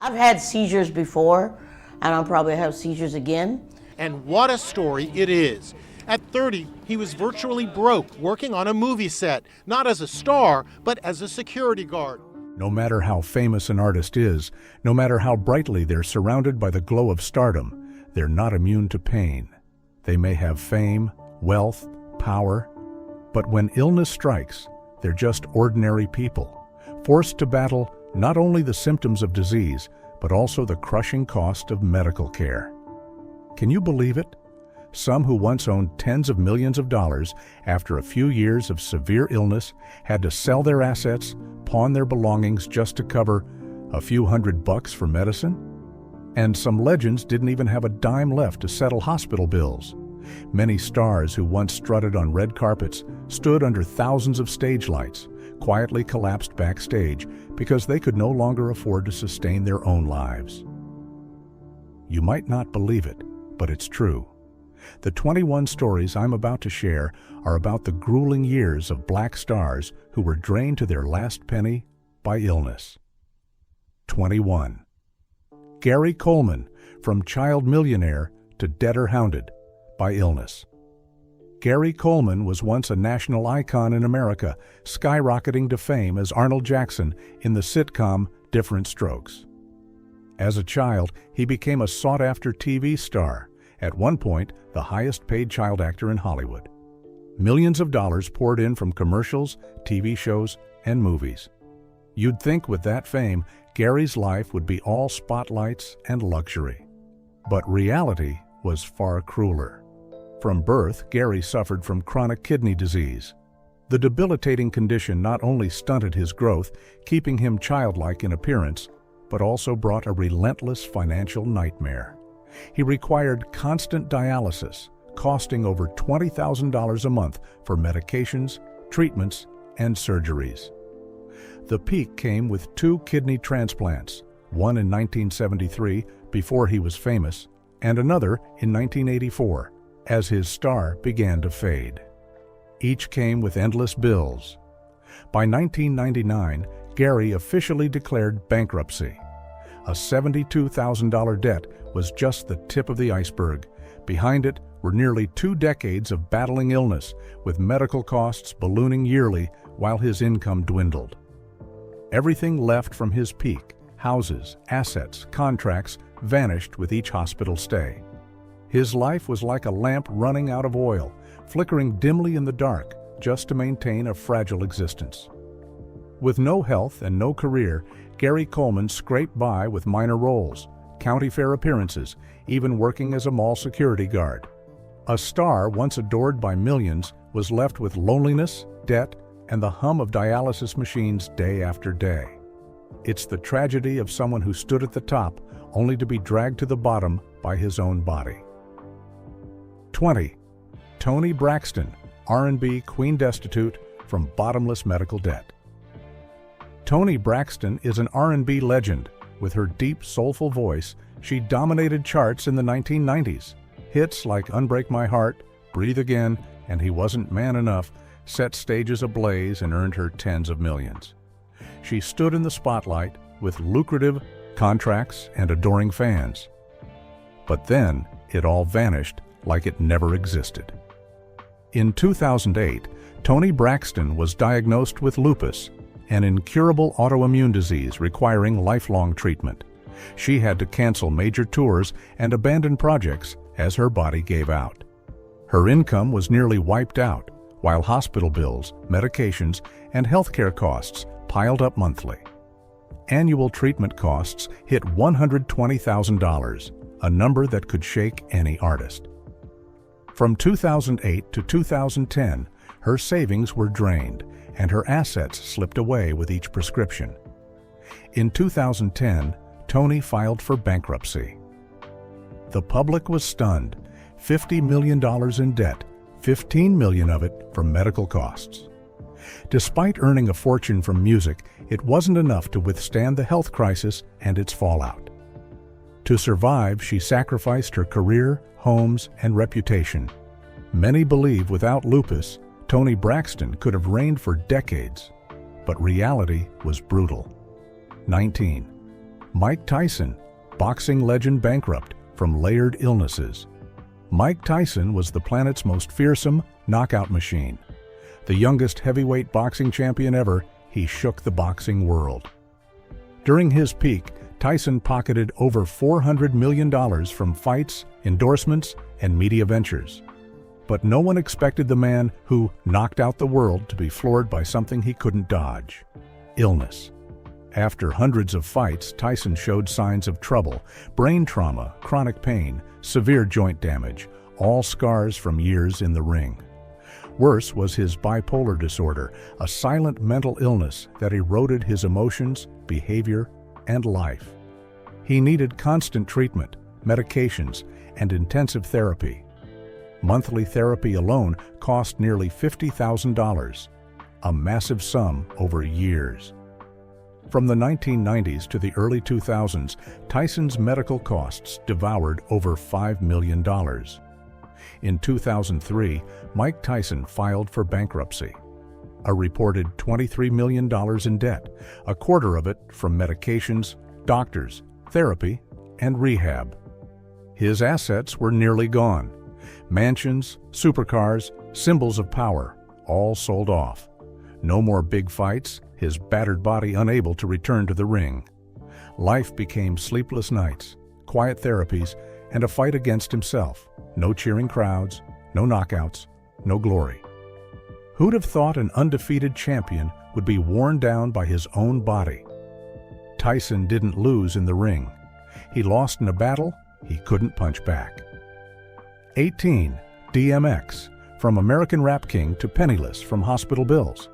I've had seizures before, and I'll probably have seizures again. And what a story it is. At 30, he was virtually broke, working on a movie set, not as a star, but as a security guard. No matter how famous an artist is, no matter how brightly they're surrounded by the glow of stardom, they're not immune to pain. They may have fame, wealth, power, but when illness strikes, they're just ordinary people, forced to battle not only the symptoms of disease, but also the crushing cost of medical care. Can you believe it? Some who once owned tens of millions of dollars, after a few years of severe illness, had to sell their assets, pawn their belongings just to cover a few $100 for medicine? And some legends didn't even have a dime left to settle hospital bills. Many stars who once strutted on red carpets stood under thousands of stage lights, quietly collapsed backstage because they could no longer afford to sustain their own lives. You might not believe it, but it's true. The 21 stories I'm about to share are about the grueling years of black stars who were drained to their last penny by illness. 21. Gary Coleman, from child millionaire to dead or hounded by illness. Gary Coleman was once a national icon in America, skyrocketing to fame as Arnold Jackson in the sitcom Different Strokes. As a child, he became a sought-after TV star, at one point the highest-paid child actor in Hollywood. Millions of dollars poured in from commercials, TV shows, and movies. You'd think with that fame, Gary's life would be all spotlights and luxury. But reality was far crueler. From birth, Gary suffered from chronic kidney disease. The debilitating condition not only stunted his growth, keeping him childlike in appearance, but also brought a relentless financial nightmare. He required constant dialysis, costing over $20,000 a month for medications, treatments, and surgeries. The peak came with 2 kidney transplants, one in 1973, before he was famous, and another in 1984, as his star began to fade. Each came with endless bills. By 1999, Gary officially declared bankruptcy. A $72,000 debt was just the tip of the iceberg. Behind it were nearly 2 decades of battling illness, with medical costs ballooning yearly while his income dwindled. Everything left from his peak, houses, assets, contracts, vanished with each hospital stay. His life was like a lamp running out of oil, flickering dimly in the dark just to maintain a fragile existence. With no health and no career, Gary Coleman scraped by with minor roles, county fair appearances, even working as a mall security guard. A star once adored by millions was left with loneliness, debt, and the hum of dialysis machines day after day. It's the tragedy of someone who stood at the top only to be dragged to the bottom by his own body. 20. Toni Braxton, R&B queen destitute from bottomless medical debt. Toni Braxton is an R&B legend. With her deep, soulful voice, she dominated charts in the 1990s. Hits like Unbreak My Heart, Breathe Again, and He Wasn't Man Enough set stages ablaze and earned her tens of millions. She stood in the spotlight with lucrative contracts and adoring fans. But then it all vanished like it never existed. In 2008, Toni Braxton was diagnosed with lupus, an incurable autoimmune disease requiring lifelong treatment. She had to cancel major tours and abandon projects as her body gave out. Her income was nearly wiped out, while hospital bills, medications, and healthcare costs piled up monthly. Annual treatment costs hit $120,000, a number that could shake any artist. From 2008 to 2010, her savings were drained, and her assets slipped away with each prescription. In 2010, Toni filed for bankruptcy. The public was stunned. $50 million in debt, $15 million of it from medical costs. Despite earning a fortune from music, it wasn't enough to withstand the health crisis and its fallout. To survive, she sacrificed her career, homes, and reputation. Many believe without lupus, Toni Braxton could have reigned for decades. But reality was brutal. 19. Mike Tyson, boxing legend bankrupt from layered illnesses. Mike Tyson was the planet's most fearsome knockout machine. The youngest heavyweight boxing champion ever, he shook the boxing world. During his peak, Tyson pocketed over $400 million from fights, endorsements, and media ventures. But no one expected the man who knocked out the world to be floored by something he couldn't dodge: illness. After hundreds of fights, Tyson showed signs of trouble: brain trauma, chronic pain, severe joint damage, all scars from years in the ring. Worse was his bipolar disorder, a silent mental illness that eroded his emotions, behavior, and life. He needed constant treatment, medications, and intensive therapy. Monthly therapy alone cost nearly $50,000, a massive sum over years. From the 1990s to the early 2000s, Tyson's medical costs devoured over $5 million. In 2003, Mike Tyson filed for bankruptcy. A reported $23 million in debt, a quarter of it from medications, doctors, therapy, and rehab. His assets were nearly gone. Mansions, supercars, symbols of power, all sold off. No more big fights, his battered body unable to return to the ring. Life became sleepless nights, quiet therapies, and a fight against himself. No cheering crowds, no knockouts, no glory. Who'd have thought an undefeated champion would be worn down by his own body? Tyson didn't lose in the ring. He lost in a battle he couldn't punch back. 18. DMX, from American rap king to penniless from hospital bills.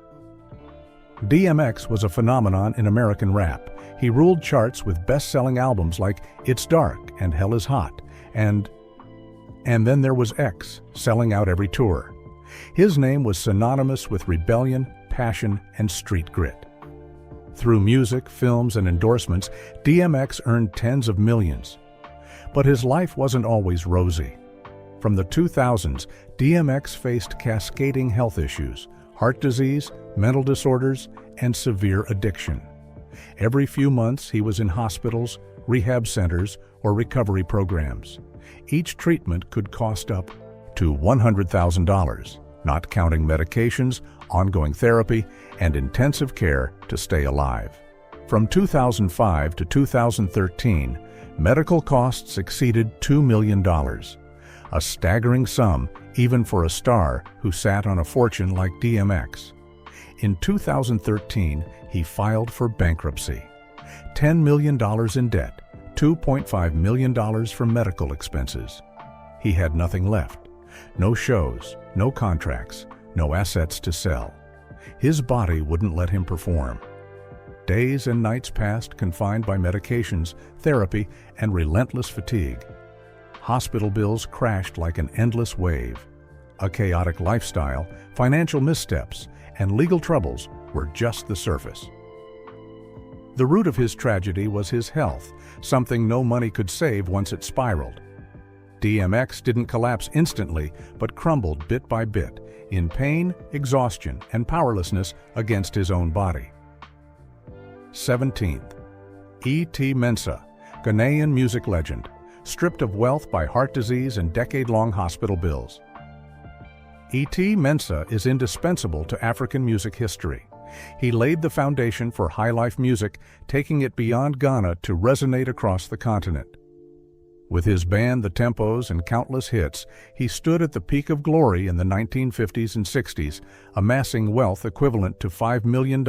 DMX was a phenomenon in American rap. He ruled charts with best-selling albums like It's Dark and Hell is Hot, and then there was X, selling out every tour. His name was synonymous with rebellion, passion, and street grit. Through music, films, and endorsements, DMX earned tens of millions. But his life wasn't always rosy. From the 2000s, DMX faced cascading health issues: heart disease, mental disorders, and severe addiction. Every few months, he was in hospitals, rehab centers, or recovery programs. Each treatment could cost up to $100,000, not counting medications, ongoing therapy, and intensive care to stay alive. From 2005 to 2013, medical costs exceeded $2 million, a staggering sum even for a star who sat on a fortune like DMX. In 2013, he filed for bankruptcy. $10 million in debt, $2.5 million for medical expenses. He had nothing left. No shows, no contracts, no assets to sell. His body wouldn't let him perform. Days and nights passed confined by medications, therapy, and relentless fatigue. Hospital bills crashed like an endless wave. A chaotic lifestyle, financial missteps, and legal troubles were just the surface. The root of his tragedy was his health, something no money could save once it spiraled. DMX didn't collapse instantly, but crumbled bit by bit, in pain, exhaustion, and powerlessness against his own body. 17th. E.T. Mensah, Ghanaian music legend, stripped of wealth by heart disease and decade-long hospital bills. E.T. Mensah is indispensable to African music history. He laid the foundation for highlife music, taking it beyond Ghana to resonate across the continent. With his band The Tempos and countless hits, he stood at the peak of glory in the 1950s and 60s, amassing wealth equivalent to $5 million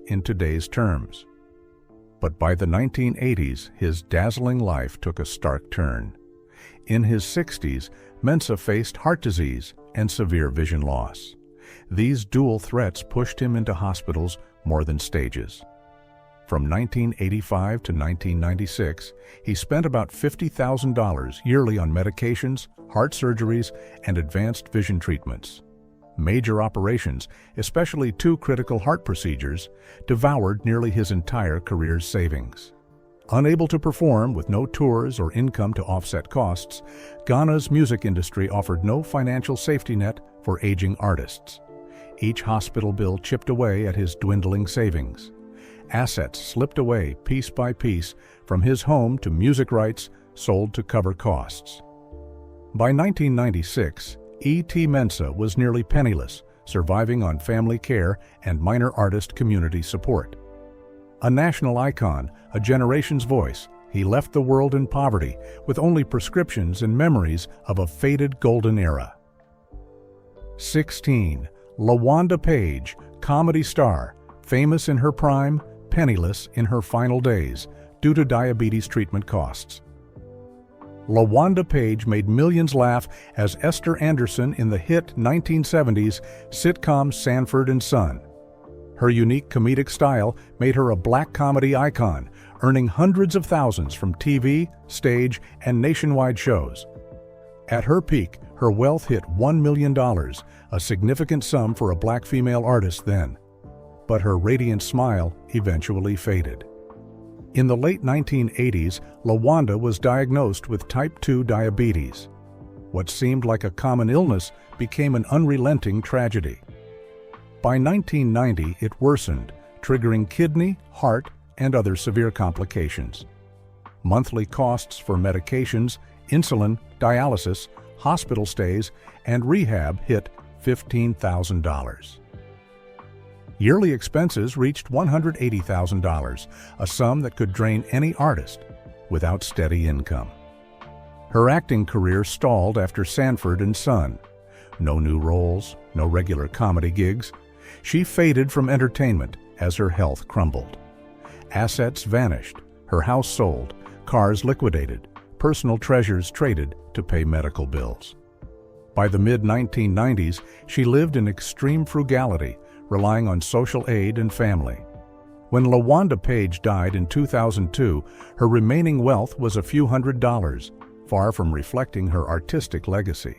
in today's terms. But by the 1980s, his dazzling life took a stark turn. In his 60s, Mensah faced heart disease and severe vision loss. These dual threats pushed him into hospitals more than stages. From 1985 to 1996, he spent about $50,000 yearly on medications, heart surgeries, and advanced vision treatments. Major operations, especially 2 critical heart procedures, devoured nearly his entire career's savings. Unable to perform with no tours or income to offset costs, Ghana's music industry offered no financial safety net for aging artists. Each hospital bill chipped away at his dwindling savings. assets slipped away piece by piece from his home to music rights sold to cover costs. By 1996, E.T. Mensah was nearly penniless, surviving on family care and minor artist community support. A national icon, a generation's voice, he left the world in poverty with only prescriptions and memories of a faded golden era. 16. LaWanda Page, comedy star, famous in her prime, penniless in her final days due to diabetes treatment costs. LaWanda Page made millions laugh as Esther Anderson in the hit 1970s sitcom Sanford & Son. Her unique comedic style made her a black comedy icon, earning hundreds of thousands from TV, stage, and nationwide shows. At her peak, her wealth hit $1 million, a significant sum for a black female artist then. But her radiant smile eventually faded. In the late 1980s, LaWanda was diagnosed with type 2 diabetes. What seemed like a common illness became an unrelenting tragedy. By 1990, it worsened, triggering kidney, heart, and other severe complications. Monthly costs for medications, insulin, dialysis, hospital stays, and rehab hit $15,000. Yearly expenses reached $180,000, a sum that could drain any artist without steady income. Her acting career stalled after Sanford & Son. No new roles, no regular comedy gigs. She faded from entertainment as her health crumbled. Assets vanished, her house sold, cars liquidated, personal treasures traded to pay medical bills. By the mid-1990s, she lived in extreme frugality, relying on social aid and family. When LaWanda Page died in 2002, her remaining wealth was a few $100s, far from reflecting her artistic legacy.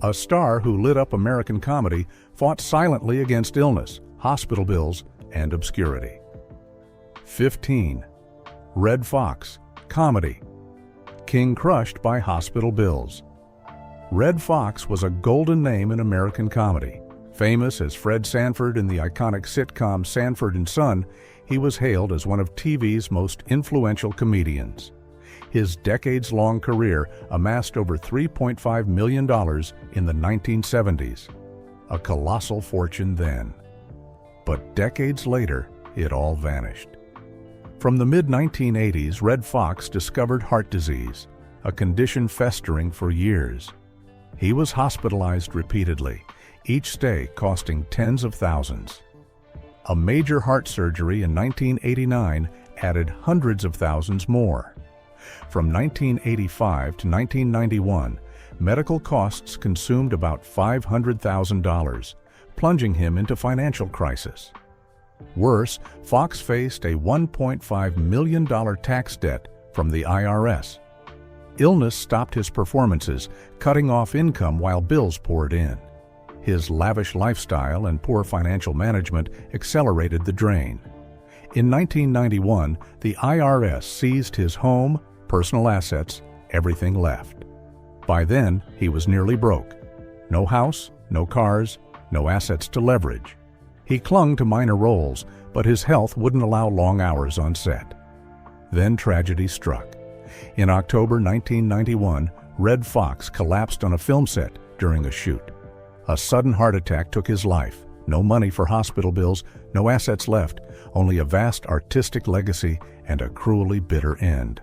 A star who lit up American comedy fought silently against illness, hospital bills, and obscurity. 15. Redd Foxx, comedy. King crushed by hospital bills. Redd Foxx was a golden name in American comedy. Famous as Fred Sanford in the iconic sitcom Sanford & Son, he was hailed as one of TV's most influential comedians. His decades-long career amassed over $3.5 million in the 1970s, a colossal fortune then. But decades later, it all vanished. From the mid-1980s, Redd Foxx discovered heart disease, a condition festering for years. He was hospitalized repeatedly, each stay costing tens of thousands. A major heart surgery in 1989 added hundreds of thousands more. From 1985 to 1991, medical costs consumed about $500,000, plunging him into financial crisis. Worse, Foxx faced a $1.5 million tax debt from the IRS. Illness stopped his performances, cutting off income while bills poured in. His lavish lifestyle and poor financial management accelerated the drain. In 1991, the IRS seized his home, personal assets, everything left. By then, he was nearly broke. No house, no cars, no assets to leverage. He clung to minor roles, but his health wouldn't allow long hours on set. Then tragedy struck. In October 1991, Redd Foxx collapsed on a film set during a shoot. A sudden heart attack took his life. No money for hospital bills, no assets left, only a vast artistic legacy and a cruelly bitter end.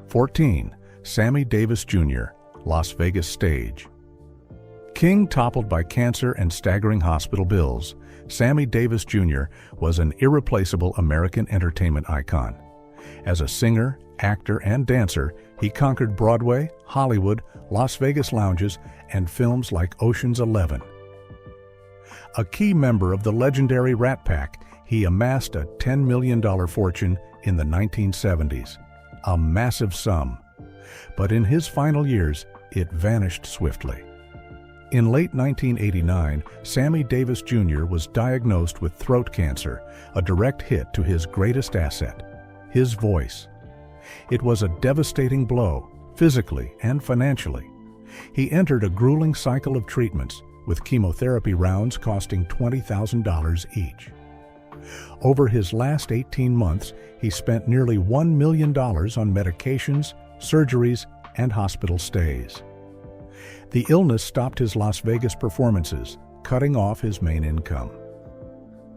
14. Sammy Davis Jr., Las Vegas stage. King toppled by cancer and staggering hospital bills, Sammy Davis Jr. was an irreplaceable American entertainment icon. As a singer, actor, and dancer, he conquered Broadway, Hollywood, Las Vegas lounges, and films like Ocean's 11. A key member of the legendary Rat Pack, he amassed a $10 million fortune in the 1970s, a massive sum. But in his final years, it vanished swiftly. In late 1989, Sammy Davis Jr. was diagnosed with throat cancer, a direct hit to his greatest asset, his voice. It was a devastating blow, physically and financially. He entered a grueling cycle of treatments, with chemotherapy rounds costing $20,000 each. Over his last 18 months, he spent nearly $1 million on medications, surgeries, and hospital stays. The illness stopped his Las Vegas performances, cutting off his main income.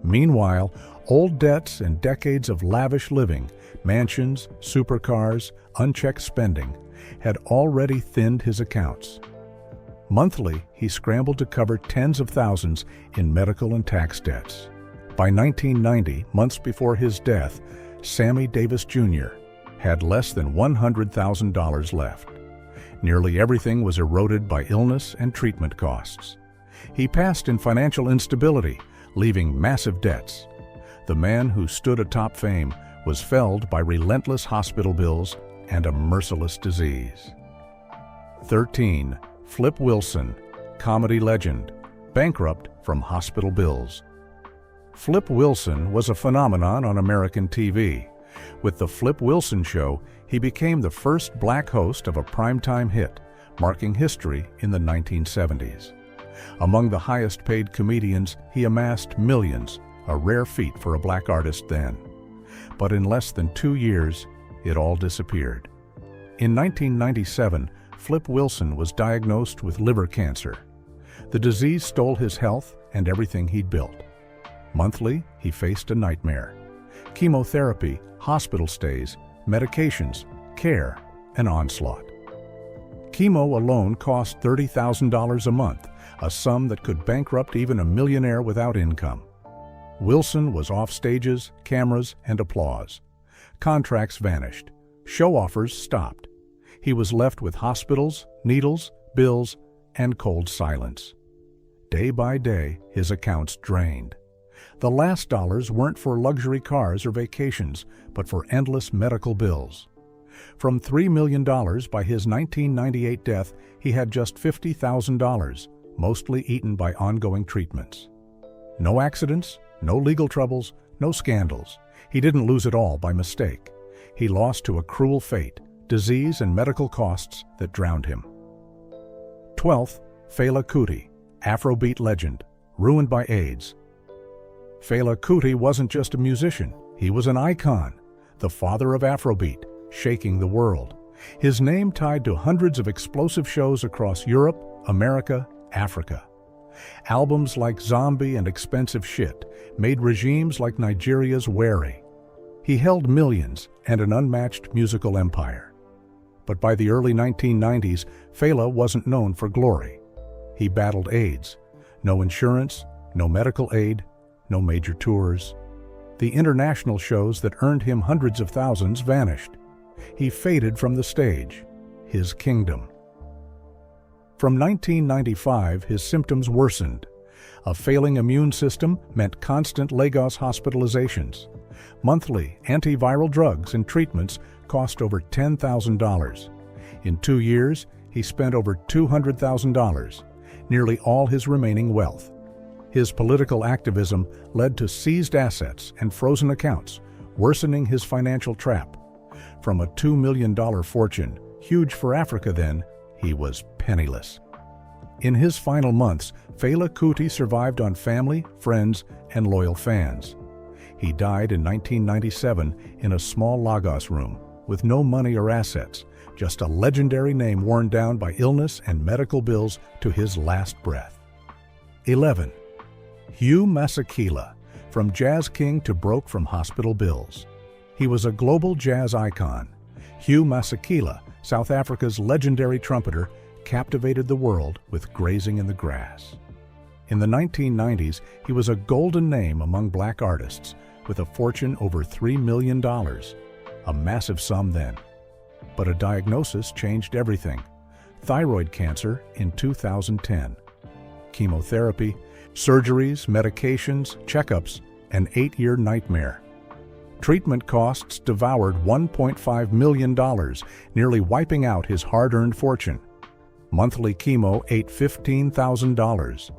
Meanwhile, old debts and decades of lavish living, mansions, supercars, unchecked spending, had already thinned his accounts. Monthly, he scrambled to cover tens of thousands in medical and tax debts. By 1990, months before his death, Sammy Davis Jr. had less than $100,000 left. Nearly everything was eroded by illness and treatment costs. He passed in financial instability, leaving massive debts. The man who stood atop fame was felled by relentless hospital bills and a merciless disease. 13. Flip Wilson, comedy legend, bankrupt from hospital bills. Flip Wilson was a phenomenon on American TV. With The Flip Wilson Show, he became the first black host of a primetime hit, marking history in the 1970s. Among the highest-paid comedians, he amassed millions, a rare feat for a black artist then. But in less than 2 years, it all disappeared. In 1997, Flip Wilson was diagnosed with liver cancer. The disease stole his health and everything he'd built. Monthly, he faced a nightmare: chemotherapy, hospital stays, medications, care, an onslaught. Chemo alone cost $30,000 a month, a sum that could bankrupt even a millionaire without income. Wilson was off stages, cameras, and applause. Contracts vanished. Show offers stopped. He was left with hospitals, needles, bills, and cold silence. Day by day, his accounts drained. The last dollars weren't for luxury cars or vacations, but for endless medical bills. From $3 million by his 1998 death, he had just $50,000, mostly eaten by ongoing treatments. No accidents, no legal troubles, no scandals. He didn't lose it all by mistake. He lost to a cruel fate, disease and medical costs that drowned him. 12th, Fela Kuti, Afrobeat legend, ruined by AIDS. Fela Kuti wasn't just a musician, he was an icon, the father of Afrobeat, shaking the world. His name tied to hundreds of explosive shows across Europe, America, Africa. Albums like Zombie and Expensive Shit made regimes like Nigeria's wary. He held millions and an unmatched musical empire. But by the early 1990s, Fela wasn't known for glory. He battled AIDS. No insurance, no medical aid, no major tours. The international shows that earned him hundreds of thousands vanished. He faded from the stage, his kingdom. From 1995, his symptoms worsened. A failing immune system meant constant Lagos hospitalizations. Monthly antiviral drugs and treatments cost over $10,000. In 2 years, he spent over $200,000, nearly all his remaining wealth. His political activism led to seized assets and frozen accounts, worsening his financial trap. From a $2 million fortune, huge for Africa then, he was penniless. In his final months, Fela Kuti survived on family, friends, and loyal fans. He died in 1997 in a small Lagos room, with no money or assets, just a legendary name worn down by illness and medical bills to his last breath. 11. Hugh Masekela, from jazz king to broke from hospital bills. He was a global jazz icon. Hugh Masekela, South Africa's legendary trumpeter, captivated the world with Grazing in the Grass. In the 1990s, he was a golden name among black artists, with a fortune over $3 million, a massive sum then. But a diagnosis changed everything: thyroid cancer in 2010. Chemotherapy, surgeries, medications, checkups, an 8-year nightmare. Treatment costs devoured $1.5 million, nearly wiping out his hard-earned fortune. Monthly chemo ate $15,000.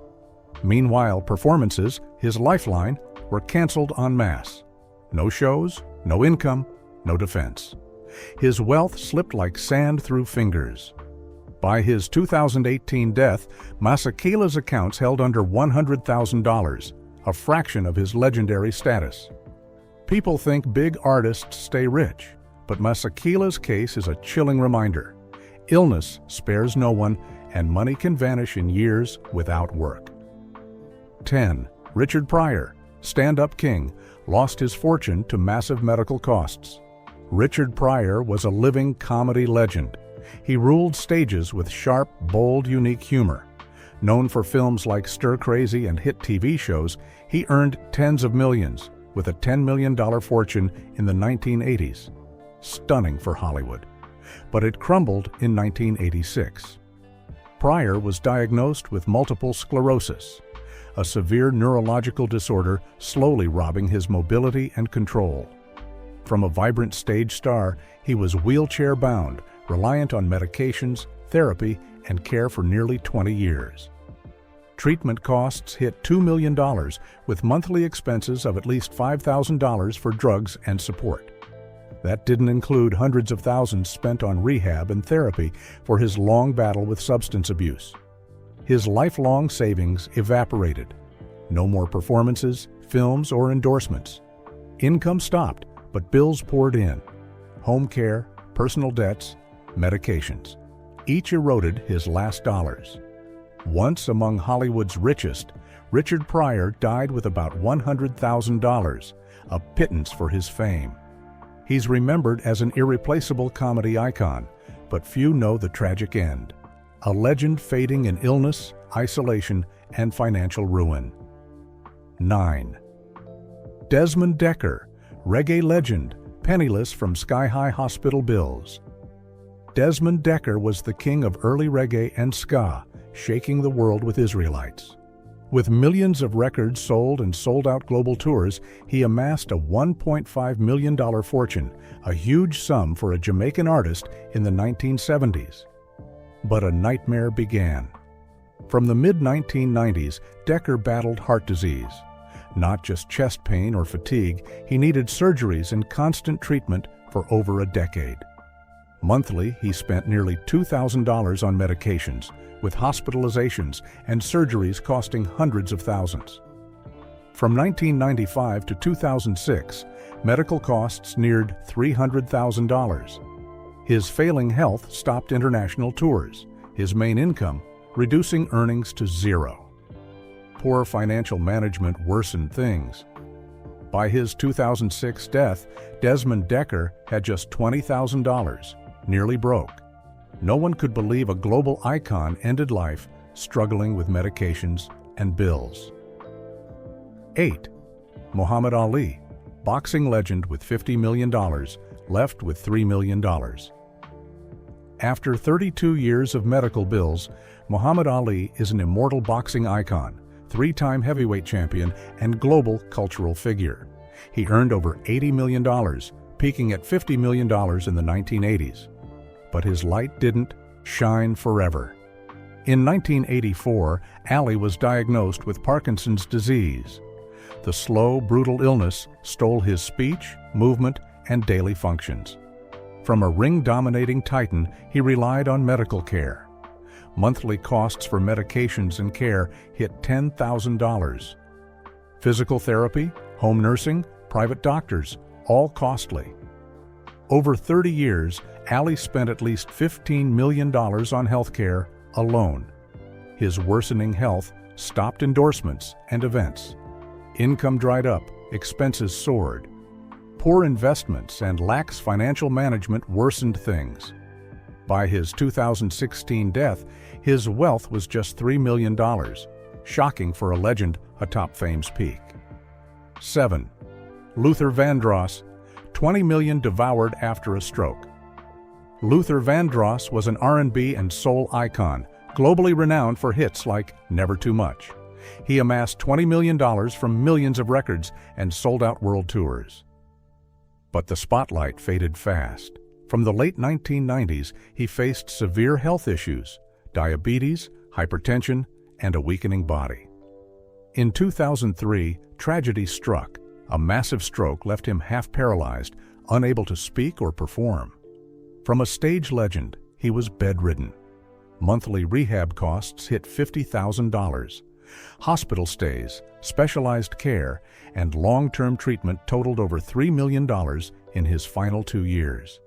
Meanwhile, performances, his lifeline, were canceled en masse. No shows, no income, no defense. His wealth slipped like sand through fingers. By his 2018 death, Masekela's accounts held under $100,000, a fraction of his legendary status. People think big artists stay rich, but Masekela's case is a chilling reminder. Illness spares no one, and money can vanish in years without work. 10. Richard Pryor, stand-up king, lost his fortune to massive medical costs. Richard Pryor was a living comedy legend. He ruled stages with sharp, bold, unique humor. Known for films like Stir Crazy and hit TV shows, he earned tens of millions, with a $10 million fortune in the 1980s. Stunning for Hollywood. But it crumbled in 1986. Pryor was diagnosed with multiple sclerosis, a severe neurological disorder slowly robbing his mobility and control. From a vibrant stage star, he was wheelchair-bound, reliant on medications, therapy, and care for nearly 20 years. Treatment costs hit $2 million, with monthly expenses of at least $5,000 for drugs and support. That didn't include hundreds of thousands spent on rehab and therapy for his long battle with substance abuse. His lifelong savings evaporated. No more performances, films, or endorsements. Income stopped, but bills poured in. Home care, personal debts, medications. Each eroded his last dollars. Once among Hollywood's richest, Richard Pryor died with about $100,000, a pittance for his fame. He's remembered as an irreplaceable comedy icon, but few know the tragic end. A legend fading in illness, isolation, and financial ruin. 9. Desmond Dekker, reggae legend, penniless from sky-high hospital bills. Desmond Dekker was the king of early reggae and ska, shaking the world with Israelites. With millions of records sold and sold-out global tours, he amassed a $1.5 million fortune, a huge sum for a Jamaican artist in the 1970s. But a nightmare began. From the mid-1990s, Dekker battled heart disease. Not just chest pain or fatigue, he needed surgeries and constant treatment for over a decade. Monthly, he spent nearly $2,000 on medications, with hospitalizations and surgeries costing hundreds of thousands. From 1995 to 2006, medical costs neared $300,000. His failing health stopped international tours, his main income reducing earnings to zero. Poor financial management worsened things. By his 2006 death, Desmond Dekker had just $20,000, nearly broke. No one could believe a global icon ended life struggling with medications and bills. 8. Muhammad Ali, boxing legend with $50 million, left with $3 million. After 32 years of medical bills, Muhammad Ali is an immortal boxing icon, three-time heavyweight champion, and global cultural figure. He earned over $80 million, peaking at $50 million in the 1980s. But his light didn't shine forever. In 1984, Ali was diagnosed with Parkinson's disease. The slow, brutal illness stole his speech, movement, and daily functions. From a ring-dominating titan, he relied on medical care. Monthly costs for medications and care hit $10,000. Physical therapy, home nursing, private doctors, all costly. Over 30 years, Ali spent at least $15 million on health care alone. His worsening health stopped endorsements and events. Income dried up, expenses soared. Poor investments and lax financial management worsened things. By his 2016 death, his wealth was just $3 million, shocking for a legend atop fame's peak. 7. Luther Vandross, $20 million devoured after a stroke. Luther Vandross was an R&B and soul icon, globally renowned for hits like Never Too Much. He amassed $20 million from millions of records and sold-out world tours. But the spotlight faded fast. From the late 1990s, he faced severe health issues, diabetes, hypertension, and a weakening body. In 2003, tragedy struck. A massive stroke left him half paralyzed, unable to speak or perform. From a stage legend, he was bedridden. Monthly rehab costs hit $50,000. Hospital stays, specialized care, and long-term treatment totaled over $3 million in his final 2 years.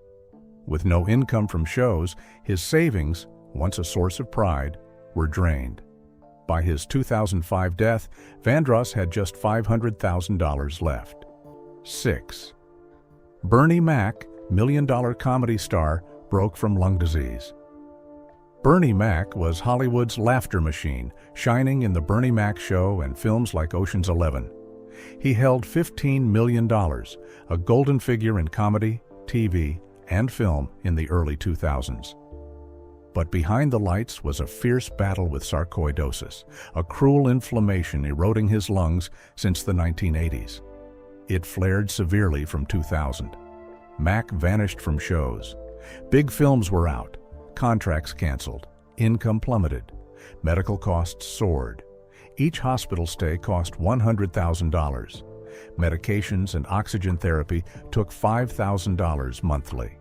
With no income from shows, his savings, once a source of pride, were drained. By his 2005 death, Vandross had just $500,000 left. 6. Bernie Mac, million-dollar comedy star, broke from lung disease. Bernie Mac was Hollywood's laughter machine, shining in The Bernie Mac Show and films like Ocean's 11. He held $15 million, a golden figure in comedy, TV, and film in the early 2000s. But behind the lights was a fierce battle with sarcoidosis, a cruel inflammation eroding his lungs since the 1980s. It flared severely from 2000. Mac vanished from shows. Big films were out, contracts canceled, income plummeted, medical costs soared. Each hospital stay cost $100,000. Medications and oxygen therapy took $5,000 monthly.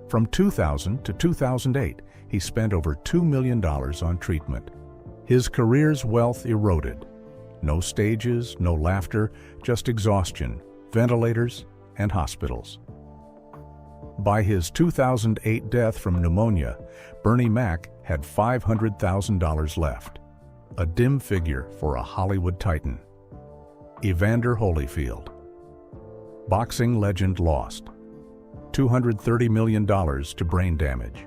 From 2000 to 2008, he spent over $2 million on treatment. His career's wealth eroded. No stages, no laughter, just exhaustion, ventilators, and hospitals. By his 2008 death from pneumonia, Bernie Mac had $500,000 left, a dim figure for a Hollywood titan. Evander Holyfield. Boxing legend lost. $230 million to brain damage.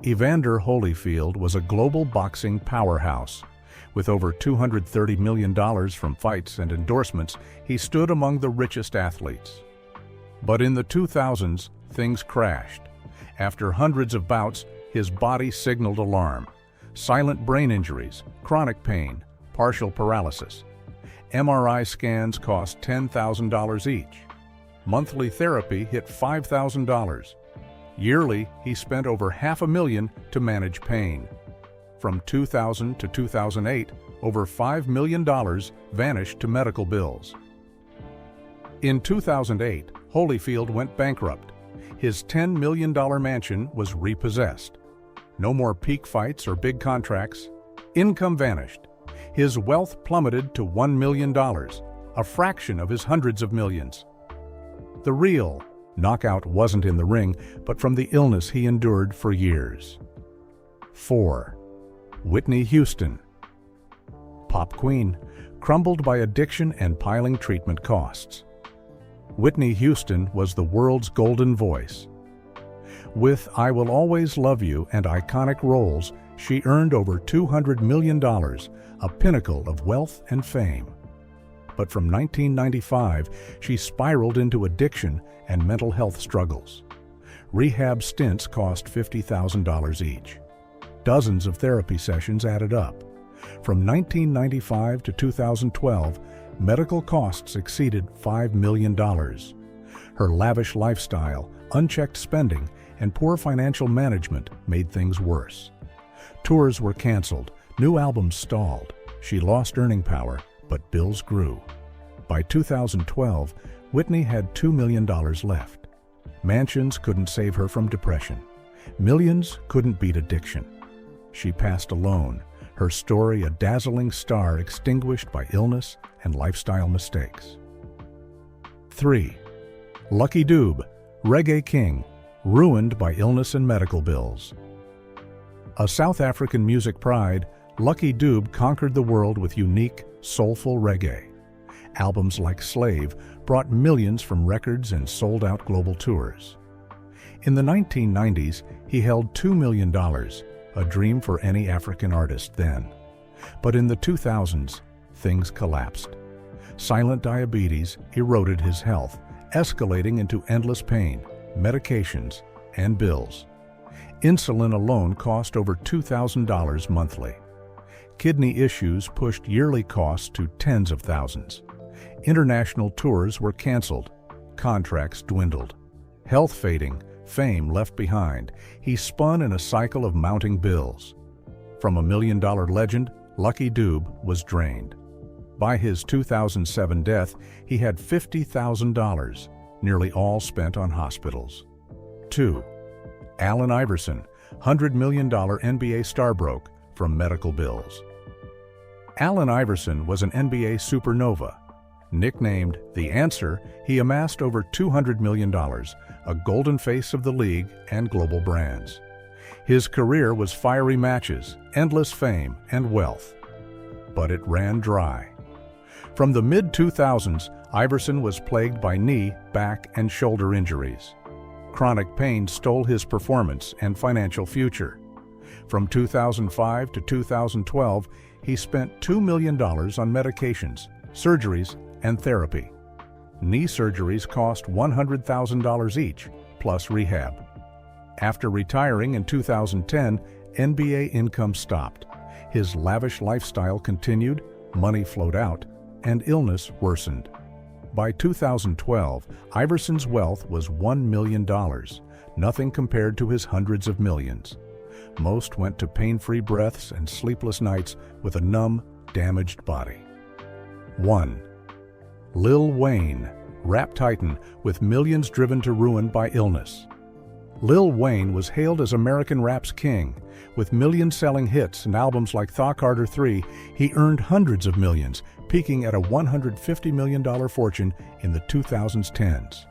Evander Holyfield was a global boxing powerhouse. With over $230 million from fights and endorsements, he stood among the richest athletes. But in the 2000s, things crashed. After hundreds of bouts, his body signaled alarm. Silent brain injuries, chronic pain, partial paralysis. MRI scans cost $10,000 each. Monthly therapy hit $5,000. Yearly, he spent over $500,000 to manage pain. From 2000 to 2008, over $5 million vanished to medical bills. In 2008, Holyfield went bankrupt. His $10 million mansion was repossessed. No more peak fights or big contracts. Income vanished. His wealth plummeted to $1 million, a fraction of his hundreds of millions. The real knockout wasn't in the ring, but from the illness he endured for years. 4. Whitney Houston. Pop queen, crumbled by addiction and piling treatment costs. Whitney Houston was the world's golden voice. With I Will Always Love You and iconic roles, she earned over $200 million, a pinnacle of wealth and fame. But from 1995, she spiraled into addiction and mental health struggles. Rehab stints cost $50,000 each. Dozens of therapy sessions added up. From 1995 to 2012, medical costs exceeded $5 million. Her lavish lifestyle, unchecked spending, and poor financial management made things worse. Tours were canceled, new albums stalled. She lost earning power, but bills grew. By 2012, Whitney had $2 million left. Mansions couldn't save her from depression. Millions couldn't beat addiction. She passed alone, her story a dazzling star extinguished by illness and lifestyle mistakes. 3. Lucky Dube, reggae king, ruined by illness and medical bills. A South African music pride, Lucky Dube conquered the world with unique, soulful reggae. Albums like Slave brought millions from records and sold-out global tours. In the 1990s, he held $2 million, a dream for any African artist then. But in the 2000s, things collapsed. Silent diabetes eroded his health, escalating into endless pain, medications, and bills. Insulin alone cost over $2,000 monthly. Kidney issues pushed yearly costs to tens of thousands. International tours were canceled. Contracts dwindled. Health fading, fame left behind, he spun in a cycle of mounting bills. From a million-dollar legend, Lucky Dube was drained. By his 2007 death, he had $50,000, nearly all spent on hospitals. 2. Allen Iverson, $100 million NBA star broke from medical bills. Allen Iverson was an NBA supernova. Nicknamed The Answer, he amassed over $200 million, a golden face of the league and global brands. His career was fiery matches, endless fame, and wealth. But it ran dry. From the mid-2000s, Iverson was plagued by knee, back, and shoulder injuries. Chronic pain stole his performance and financial future. From 2005 to 2012, he spent $2 million on medications, surgeries, and therapy. Knee surgeries cost $100,000 each, plus rehab. After retiring in 2010, NBA income stopped. His lavish lifestyle continued, money flowed out, and illness worsened. By 2012, Iverson's wealth was $1 million, nothing compared to his hundreds of millions. Most went to pain-free breaths and sleepless nights with a numb, damaged body. 1. Lil Wayne, rap titan with millions driven to ruin by illness. Lil Wayne was hailed as American rap's king. With million-selling hits and albums like Thought Carter 3, he earned hundreds of millions, peaking at a $150 million fortune in the 2010s.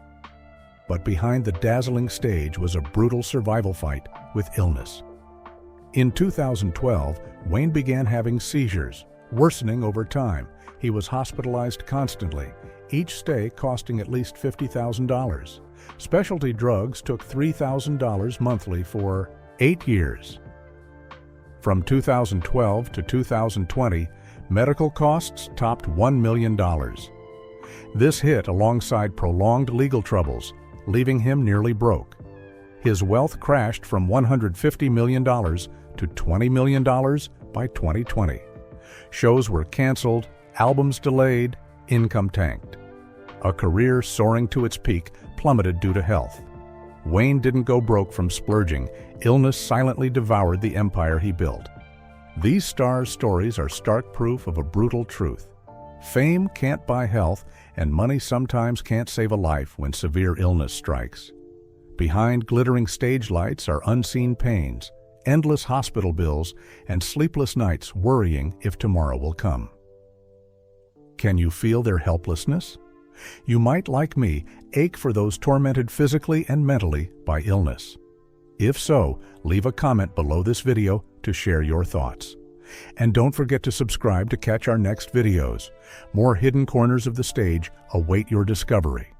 But behind the dazzling stage was a brutal survival fight with illness. In 2012, Wayne began having seizures, worsening over time. He was hospitalized constantly, each stay costing at least $50,000. Specialty drugs took $3,000 monthly for 8 years. From 2012 to 2020, medical costs topped $1 million. This hit alongside prolonged legal troubles, leaving him nearly broke. His wealth crashed from $150 million to $20 million by 2020. Shows were canceled, albums delayed, income tanked. A career soaring to its peak plummeted due to health. Wayne didn't go broke from splurging. Illness silently devoured the empire he built. These stars' stories are stark proof of a brutal truth. Fame can't buy health, and money sometimes can't save a life when severe illness strikes. Behind glittering stage lights are unseen pains, endless hospital bills, and sleepless nights worrying if tomorrow will come. Can you feel their helplessness? You might, like me, ache for those tormented physically and mentally by illness. If so, leave a comment below this video to share your thoughts. And don't forget to subscribe to catch our next videos. More hidden corners of the stage await your discovery.